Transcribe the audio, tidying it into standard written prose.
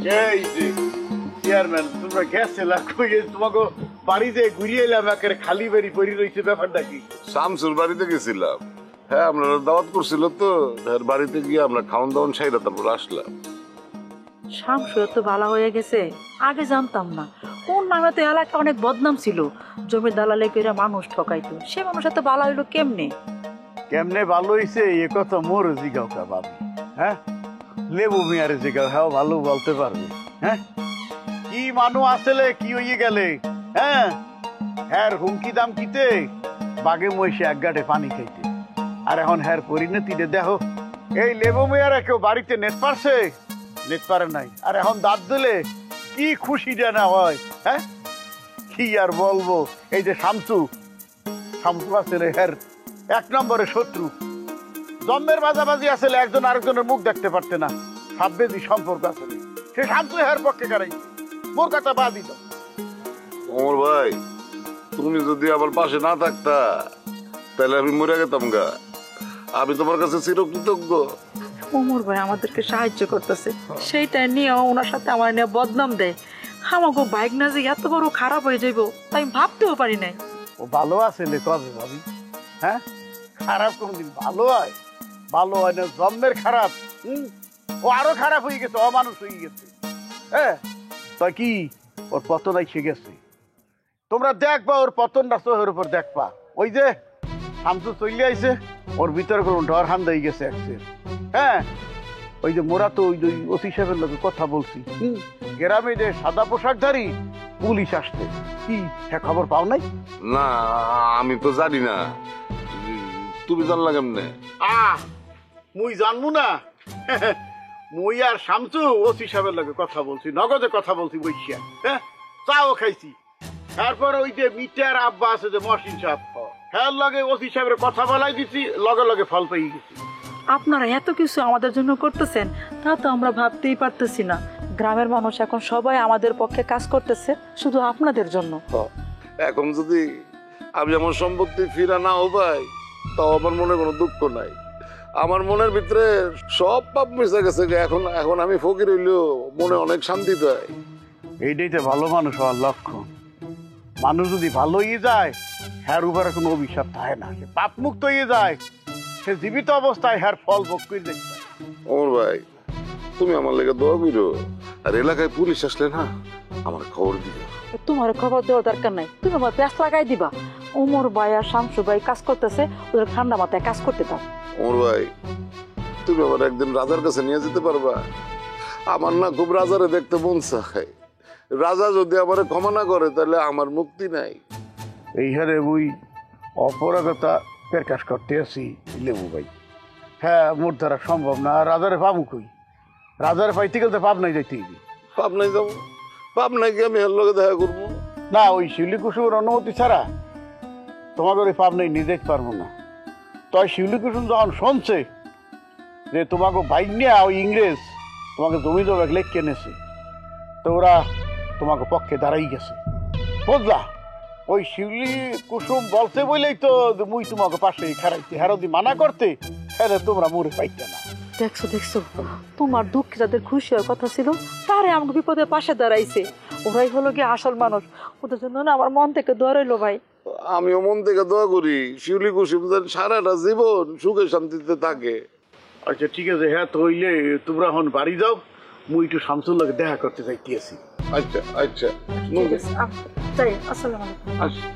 এই যে চেয়ারম্যান তোমরা গেছিলা কই তোমাকে বাড়িতে ঘুরিয়ে এলাম একেবারে খালি বাড়ি পড়ি রয়েছে ব্যাপারটা কি? শামসুর বাড়িতে গেছিলাম। হ্যাঁ আমরা দাওয়াত করছিল তো বাড়িতে গিয়ে আমরা খাওয়ান দাওয়ান সাইরা তারপর আসলাম। শামসু তো ভালো হয়ে গেছে, আগে জানতাম না। কোন নামে তো এলাকা অনেক বদনাম ছিল, জমি দালালে করে মানুষ ঠকাইতো। সে মানুষ এত ভালো হইলো কেমনে? কেমনে ভালো হয়েছে এ কথা মোর জিগাও কা বাবু। হ্যাঁ লেবু মিয়ারে জিগাও, হ্যাঁ ভালো বলতে পারবে। হ্যাঁ কি মানু আসলে কি হইয়ে গেলে? হ্যাঁ হ্যার হুমকি দাম কিতে বাগে মহিষে এক গাড়ে পানি খাইতে, আর এখন হ্যার পরিণতিতে দেখো। এই লেবু মিয়ারা কেউ বাড়িতে নেট পারছে? নেট পারে নাই। আর এখন দাঁত দিলে কি খুশি জানা হয়। হ্যাঁ কি আর বলবো। এই যে শামসু আসলে হ্যার এক নম্বরে শত্রু। জন্মের বাজাবাজি আসলে একজন আরেকজনের মুখ দেখতে পারতে না, সাববেদি সম্পর্ক আসলে সে শামসু হ্যার পক্ষে কারাইছে। মোর কথা বাদ দিত। ওমর ভাই তুমি যদি আমার পাশে না থাকতা তাহলে আমি মরে গেতাম গা। আমি তোমার কাছে চিরকৃতজ্ঞ। ওমর ভাই আমাদেরকে সাহায্য করতেছে, সেইটাই নিয়ে ওনার সাথে আমার নিয়ে বদনাম দেয়। আমাকে বাইক না যে এত বড় খারাপ হয়ে যাইব তাই আমি ভাবতেও পারি নাই। ও ভালো আছে কবে ভাবি? হ্যাঁ খারাপ কোনদিন ভালো হয়? ভালো হয় না, জন্মের খারাপ। ও আরো খারাপ হয়ে গেছে, অমানুষ হয়ে গেছে। হ্যাঁ তা কি ওর পতন এসে গেছে? তোমরা দেখবা ওর পতনটা চোখের উপর দেখবা। ওই যে শামসু চলে আইছে, ওর ভিতরে কোনো ডর হান দিয়ে গেছে একসের। হ্যাঁ ওই যে মোরা তো ওই ওসি সাহেবের লোকের কথা বলছি, গ্রামে যে সাদা পোশাকধারী পুলিশ আসছে, কি হ্যাঁ খবর পাও নাই? না আমি তো জানি না, তুমি জানলা কেমনে? মুই জানবো না? মুই আর শামসু ওসি সাহেবের লোকের কথা বলছি, নগদে কথা বলছি বইসিয়া। হ্যাঁ চাও খাইছি। তারপর ওই যে মিটার আব্বা আছে যে মহসিন সাহেব, হ্যাঁ লগে ওসি সাহেবের কথা বলাই দিছি, লগে লগে ফল পেয়ে গেছি। আপনারা এত কিছু আমাদের জন্য করতেছেন তা তো আমরা ভাবতেই পারতেছি না। গ্রামের মানুষ এখন সবাই আমাদের পক্ষে কাজ করতেছে শুধু আপনাদের জন্য। এখন যদি আমি আমার সম্পত্তি ফিরা নাও পাই তাও আমার মনে কোনো দুঃখ নাই। আমার মনের ভিতরে সব পাপ মিশে গেছে। এখন এখন আমি ফকির হইলেও মনে অনেক শান্তি দেয়। এইটাই তো ভালো মানুষ হওয়ার লক্ষণ। মানুষ যদি ভালো হয়ে যায় হ্যার উপরে কোনো অভিশাপ থাকে না, সে পাপ মুক্ত হয়ে যায়, সে জীবিত অবস্থায় হ্যার ফল ভোগ করে দেখতে। ওমর ভাই তুমি আমার লেগে দোয়া করো, আর এলাকায় পুলিশ আসলে না আমার খবর দিও। তোমার খবর দেওয়ার দরকার নাই, তুমি আমার প্যাঁচ লাগাই দিবা। ওমর ভাই আর শামসু ভাই কাজ করতেছে, ওদের ঠান্ডা মাথায় কাজ করতে দাও। ওমর ভাই তুমি আমার একদিন রাজার কাছে নিয়ে যেতে পারবা? আমার না খুব রাজারে দেখতে মন চায়। রাজা যদি আমার ক্ষমা না করে তাহলে আমার মুক্তি নাই। এই হারে মুই অপরাগতা প্রকাশ করতে আছি লেবু ভাই। হ্যাঁ মোর দ্বারা সম্ভব না। রাজারে পাবো কই? রাজারে পাইতে গেলে পাব নাই যাইতে। পাবনাই যাবো? পাবনাই কি আমি এর লগে দেখা করবো? না ওই শিউলি কুসুমের অনুমতি ছাড়া তোমাকে ওই পাবনাই নিয়ে যেতে পারবো না। তাই শিউলি কুসুম যখন শুনছে যে তোমাকে বাইক নিয়ে ওই ইংরেজ তোমাকে জমি জমা লেখ কেনেছে, তো ওরা তোমাকে পক্ষে দাঁড়াই গেছে, বুঝলা? ওই শিউলি কুসুম বলছে বলেই তো মুই তোমাকে পাশে খারাইতে। হ্যাঁ যদি মানা করতে তাহলে তোমরা মরে পাইতে না। দেখছো দেখছো, তোমার দুঃখে যাদের খুশি হওয়ার কথা ছিল তারে আমাকে বিপদের পাশে দাঁড়াইছে। ওরাই হলো গিয়ে আসল মানুষ। ওদের জন্য না আমার মন থেকে দোয়া রইলো ভাই। আমিও মন থেকে দোয়া করি শিউলি কুসুম যেন সারাটা জীবন সুখে শান্তিতে থাকে। আচ্ছা ঠিক আছে, হ্যাঁ তো হইলে তোমরা এখন বাড়ি যাও, মুই একটু শামসুর লোকে দেখা করতে চাইতেছি। আচ্ছা আচ্ছা ঠিক আছে, যাই। আসসালামু আলাইকুম। আচ্ছা।